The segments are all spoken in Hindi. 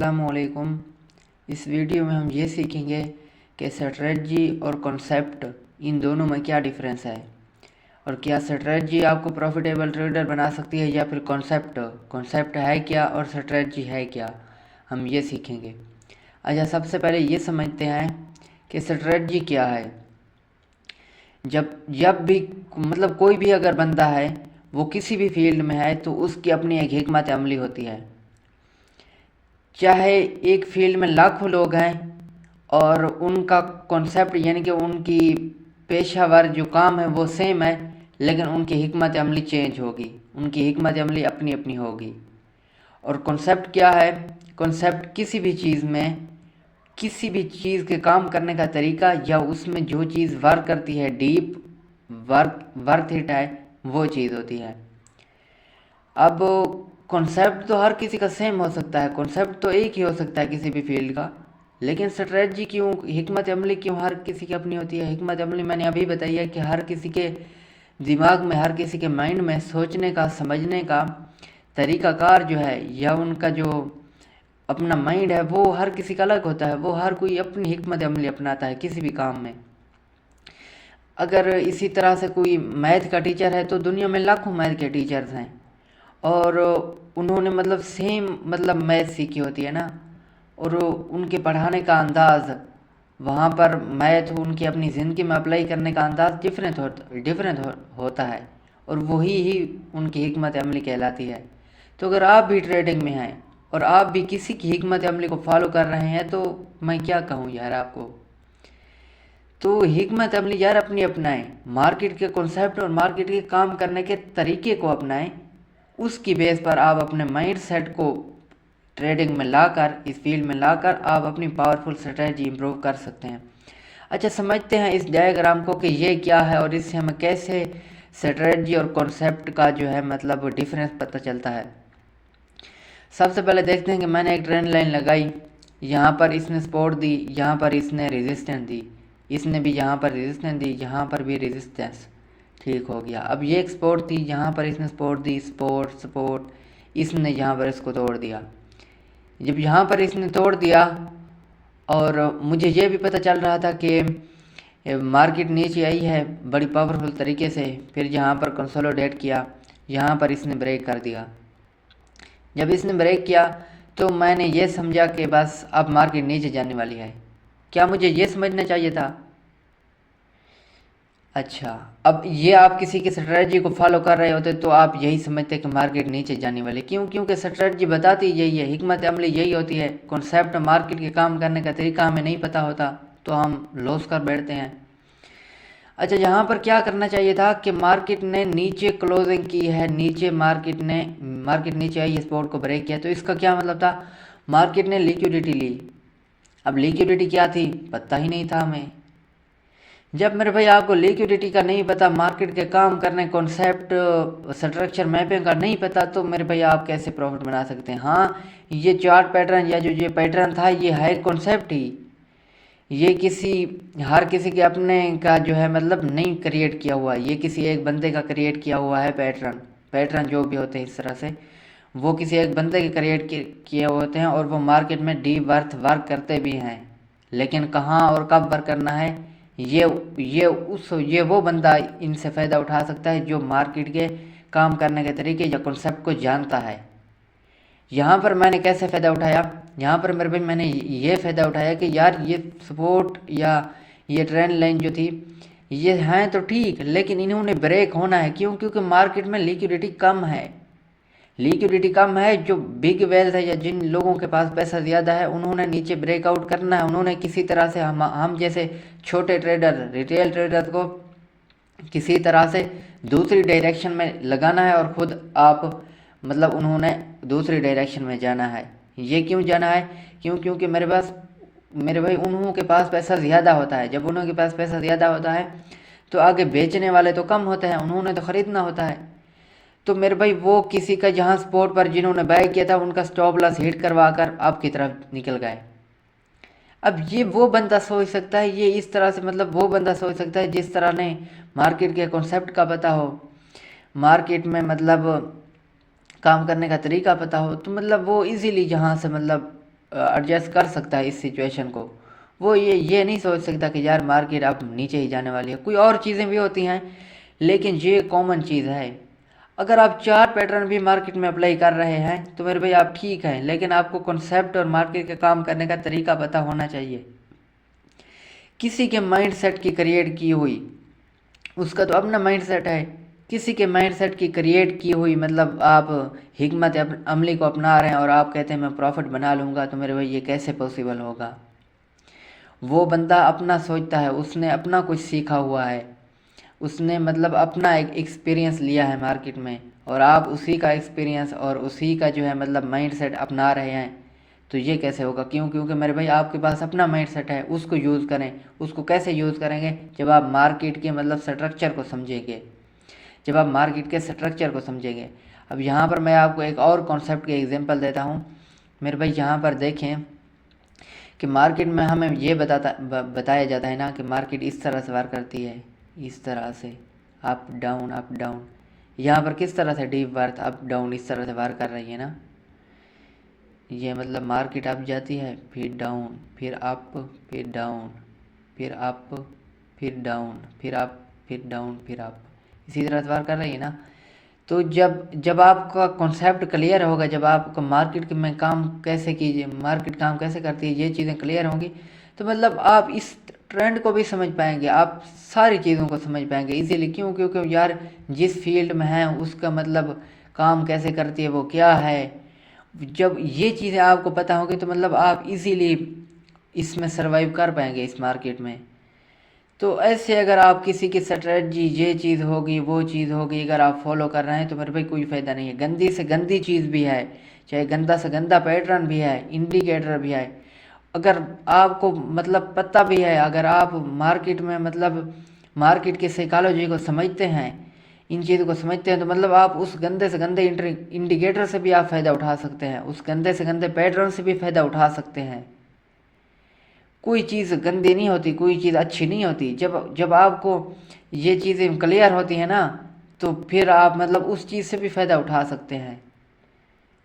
अस्सलामुअलैकुम। इस वीडियो में हम ये सीखेंगे कि स्ट्रेटजी और कॉन्सेप्ट इन दोनों में क्या डिफरेंस है और क्या स्ट्रेटजी आपको प्रॉफिटेबल ट्रेडर बना सकती है या फिर कॉन्सेप्ट है क्या और स्ट्रेटजी है क्या, हम ये सीखेंगे। अच्छा, सबसे पहले ये समझते हैं कि स्ट्रेटजी क्या है। जब जब भी कोई भी अगर बंदा है वो किसी भी फील्ड में है तो उसकी अपनी एक हिकमत अमली होती है। चाहे एक फील्ड में लाखों लोग हैं और उनका कॉन्सेप्ट यानी कि उनकी पेशावर जो काम है वो सेम है, लेकिन उनकी हिकमत अमली चेंज होगी, उनकी हिकमत अमली अपनी अपनी होगी। और कॉन्सेप्ट क्या है? कॉन्सेप्ट किसी भी चीज़ में, किसी भी चीज़ के काम करने का तरीका या उसमें जो चीज़ वर्क करती है, डीप वर्थ इट है, वो चीज़ होती है। अब कॉन्सेप्ट तो हर किसी का सेम हो सकता है, कॉन्सेप्ट तो एक ही हो सकता है किसी भी फील्ड का, लेकिन स्ट्रेटजी क्यों, हिकमत अमली क्यों हर किसी की अपनी होती है। हिकमत अमली मैंने अभी बताई है कि हर किसी के दिमाग में, हर किसी के माइंड में सोचने का, समझने का तरीक़ाकार जो है या उनका जो अपना माइंड है वो हर किसी का अलग होता है। वो हर कोई अपनी हिकमत अमली अपनाता है किसी भी काम में। अगर इसी तरह से कोई मैथ का टीचर है तो दुनिया में लाखों मैथ के टीचर्स हैं और उन्होंने सेम मैथ सीखी होती है ना, और उनके पढ़ाने का अंदाज़, वहाँ पर मैथ उनकी अपनी ज़िंदगी में अप्लाई करने का अंदाज़ डिफरेंट होता है, और वही ही उनकी हिकमत अमली कहलाती है। तो अगर आप भी ट्रेडिंग में हैं और आप भी किसी की हिकमत अमली को फॉलो कर रहे हैं तो मैं क्या कहूँ यार आपको। तो हिकमत अमली यार अपनी अपनाएं, मार्केट के कॉन्सेप्ट और मार्केट के काम करने के तरीके को अपनाएं। उसकी बेस पर आप अपने माइंड सेट को ट्रेडिंग में लाकर, इस फील्ड में लाकर आप अपनी पावरफुल स्ट्रेटजी इंप्रूव कर सकते हैं। अच्छा, समझते हैं इस डायग्राम को कि ये क्या है और इससे हमें कैसे स्ट्रेटजी और कॉन्सेप्ट का जो है डिफरेंस पता चलता है। सबसे पहले देखते हैं कि मैंने एक ट्रेंड लाइन लगाई, यहाँ पर इसने सपोर्ट दी, यहाँ पर इसने रेजिस्टेंस दी, इसने भी यहाँ पर रेजिस्टेंस दी, यहाँ पर भी रेजिस्टेंस, ठीक हो गया। अब ये एक सपोर्ट थी, यहाँ पर इसने सपोर्ट दी, सपोर्ट, इसने यहाँ पर इसको तोड़ दिया। जब यहाँ पर इसने तोड़ दिया और मुझे ये भी पता चल रहा था कि मार्केट नीचे आई है बड़ी पावरफुल तरीके से, फिर यहाँ पर कंसोलिडेट किया, यहाँ पर इसने ब्रेक कर दिया। जब इसने ब्रेक किया तो मैंने ये समझा कि बस अब मार्केट नीचे जाने वाली है। क्या मुझे ये समझना चाहिए था? अच्छा, अब ये आप किसी की स्ट्रेटजी को फॉलो कर रहे होते तो आप यही समझते कि मार्केट नीचे जाने वाली। क्यों? क्योंकि स्ट्रेटजी बताती यही है, हिकमत अमली यही होती है। कॉन्सेप्ट, मार्केट के काम करने का तरीका हमें नहीं पता होता तो हम लॉस कर बैठते हैं। अच्छा, यहाँ पर क्या करना चाहिए था कि मार्केट ने नीचे क्लोजिंग की है, मार्केट नीचे आई, स्पॉट को ब्रेक किया, तो इसका क्या मतलब था? मार्केट ने लिक्विडिटी ली। अब लिक्विडिटी क्या थी पता ही नहीं था हमें। जब मेरे भाई आपको लिक्विडिटी का नहीं पता, मार्केट के काम करने, कॉन्सेप्ट, स्ट्रक्चर, मैपिंग का नहीं पता, तो मेरे भाई आप कैसे प्रॉफिट बना सकते हैं। हाँ, ये चार्ट पैटर्न या जो ये पैटर्न था ये है कॉन्सेप्ट ही, ये हर किसी के अपने का जो है नहीं क्रिएट किया हुआ, ये किसी एक बंदे का क्रिएट किया हुआ है। पैटर्न जो भी होते हैं इस तरह से वो किसी एक बंदे के क्रिएट किए होते हैं और वो मार्केट में डीप वर्क करते भी हैं। लेकिन कहाँ और कब वर्क करना है, ये वो बंदा इनसे फ़ायदा उठा सकता है जो मार्केट के काम करने के तरीके या कॉन्सेप्ट को जानता है। यहाँ पर मैंने कैसे फ़ायदा उठाया? यहाँ पर मेरे भाई मैंने ये फ़ायदा उठाया कि यार ये सपोर्ट या ये ट्रेंड लाइन जो थी ये हैं तो ठीक, लेकिन इन्होंने ब्रेक होना है। क्यों? क्योंकि मार्केट में लिक्विडिटी कम है। जो बिग वेल्थ है या जिन लोगों के पास पैसा ज़्यादा है उन्होंने नीचे ब्रेकआउट करना है। उन्होंने किसी तरह से हम जैसे छोटे ट्रेडर, रिटेल ट्रेडर को किसी तरह से दूसरी डायरेक्शन में लगाना है और ख़ुद आप उन्होंने दूसरी डायरेक्शन में जाना है। ये क्यों जाना है? क्योंकि मेरे भाई उन्हों के पास पैसा ज़्यादा होता है। जब उन्हों के पास पैसा ज़्यादा होता है तो आगे बेचने वाले तो कम होते हैं, उन्होंने तो ख़रीदना होता है। तो मेरे भाई वो किसी का जहाँ स्पॉट पर जिन्होंने बाय किया था उनका स्टॉप लॉस हिट करवा कर आपकी तरफ निकल गए। अब ये वो बंदा सोच सकता है, ये इस तरह से वो बंदा सोच सकता है जिस तरह ने मार्केट के कॉन्सेप्ट का पता हो, मार्केट में काम करने का तरीका पता हो, तो वो इजीली जहाँ से एडजस्ट कर सकता है इस सिचुएशन को। वो ये नहीं सोच सकता कि यार मार्केट अब नीचे ही जाने वाली है। कोई और चीज़ें भी होती हैं, लेकिन ये कॉमन चीज़ है। अगर आप 4 पैटर्न भी मार्केट में अप्लाई कर रहे हैं तो मेरे भाई आप ठीक हैं, लेकिन आपको कॉन्सेप्ट और मार्केट का काम करने का तरीका पता होना चाहिए। किसी के माइंड सेट की क्रिएट की हुई, उसका तो अपना माइंड सेट है। किसी के माइंड सेट की क्रिएट की हुई मतलब आप हिकमत अमली को अपना रहे हैं और आप कहते हैं मैं प्रॉफिट बना लूँगा, तो मेरे भाई ये कैसे पॉसिबल होगा। वो बंदा अपना सोचता है, उसने अपना कुछ सीखा हुआ है, उसने मतलब अपना एक एक्सपीरियंस लिया है मार्केट में, और आप उसी का एक्सपीरियंस और उसी का जो है मतलब माइंड सेट अपना रहे हैं। तो ये कैसे होगा? क्यों? क्योंकि मेरे भाई आपके पास अपना माइंड सेट है, उसको यूज़ करें। उसको कैसे यूज़ करेंगे? जब आप मार्केट के मतलब स्ट्रक्चर को समझेंगे, जब आप मार्केट के स्ट्रक्चर को समझेंगे। अब यहाँ पर मैं आपको एक और कॉन्सेप्ट की एग्जांपल देता हूँ। मेरे भाई यहाँ पर देखें कि मार्केट में हमें ये बताया जाता है ना कि मार्केट इस तरह से वार करती है, इस तरह से अप डाउन अप डाउन। यहाँ पर किस तरह से डीप वर्थ अप डाउन इस तरह से वार कर रही है ना। ये मतलब मार्केट अप जाती है, फिर डाउन, फिर अप, फिर डाउन, फिर अप, फिर डाउन, फिर अप, फिर डाउन, फिर अप, इसी तरह से वार कर रही है ना। तो जब आपका कॉन्सेप्ट क्लियर होगा, जब आपको मार्केट में काम कैसे कीजिए, मार्केट काम कैसे करती है, ये चीज़ें क्लियर होंगी, तो मतलब आप इस ट्रेंड को भी समझ पाएंगे, आप सारी चीज़ों को समझ पाएंगे इजीली। क्यों? क्योंकि यार जिस फील्ड में है उसका मतलब काम कैसे करती है, वो क्या है। जब ये चीज़ें आपको पता होगी तो मतलब आप इजीली इसमें सरवाइव कर पाएंगे इस मार्केट में। तो ऐसे अगर आप किसी की स्ट्रेटजी ये चीज़ होगी वो चीज़ होगी अगर आप फॉलो कर रहे हैं तो मेरे भाई कोई फ़ायदा नहीं है। गंदी से गंदी चीज़ भी है, चाहे गंदा से गंदा पैटर्न भी है, इंडिकेटर भी है, अगर आपको मतलब पता भी है, अगर आप मार्केट में मतलब मार्केट की साइकोलॉजी को समझते हैं, इन चीज़ों को समझते हैं, तो मतलब आप उस गंदे से गंदे इंडिकेटर से भी आप फ़ायदा उठा सकते हैं, उस गंदे से गंदे पैटर्न से भी फ़ायदा उठा सकते हैं। कोई चीज़ गंदी नहीं होती, कोई चीज़ अच्छी नहीं होती। जब आपको ये चीज़ें क्लियर होती हैं ना, तो फिर आप मतलब उस चीज़ से भी फ़ायदा उठा सकते हैं,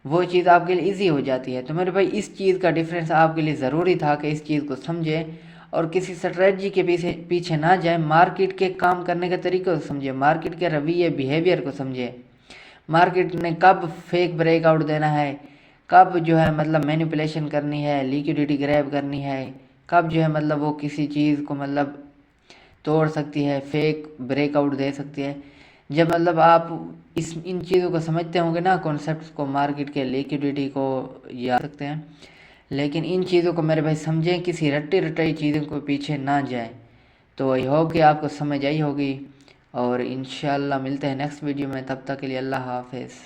वो चीज़ आपके लिए इजी हो जाती है। तो मेरे भाई इस चीज़ का डिफरेंस आपके लिए ज़रूरी था कि इस चीज़ को समझें और किसी स्ट्रेटजी के पीछे पीछे ना जाए, मार्केट के काम करने के तरीके को समझे, मार्केट के रवैये बिहेवियर को समझे, मार्केट ने कब फेक ब्रेकआउट देना है, कब जो है मतलब मैनिपुलेशन करनी है, लिक्विडिटी ग्रैब करनी है, कब जो है मतलब वो किसी चीज़ को मतलब तोड़ सकती है, फेक ब्रेकआउट दे सकती है। जब मतलब आप इन चीज़ों को समझते होंगे ना, कॉन्सेप्ट्स को, मार्केट के लिक्विडिटी को या सकते हैं, लेकिन इन चीज़ों को मेरे भाई समझें, किसी रट्टी रटाई चीज़ों को पीछे ना जाए। तो आई होप कि आपको समझ आई होगी और इंशाल्लाह मिलते हैं नेक्स्ट वीडियो में। तब तक के लिए अल्लाह हाफिज़।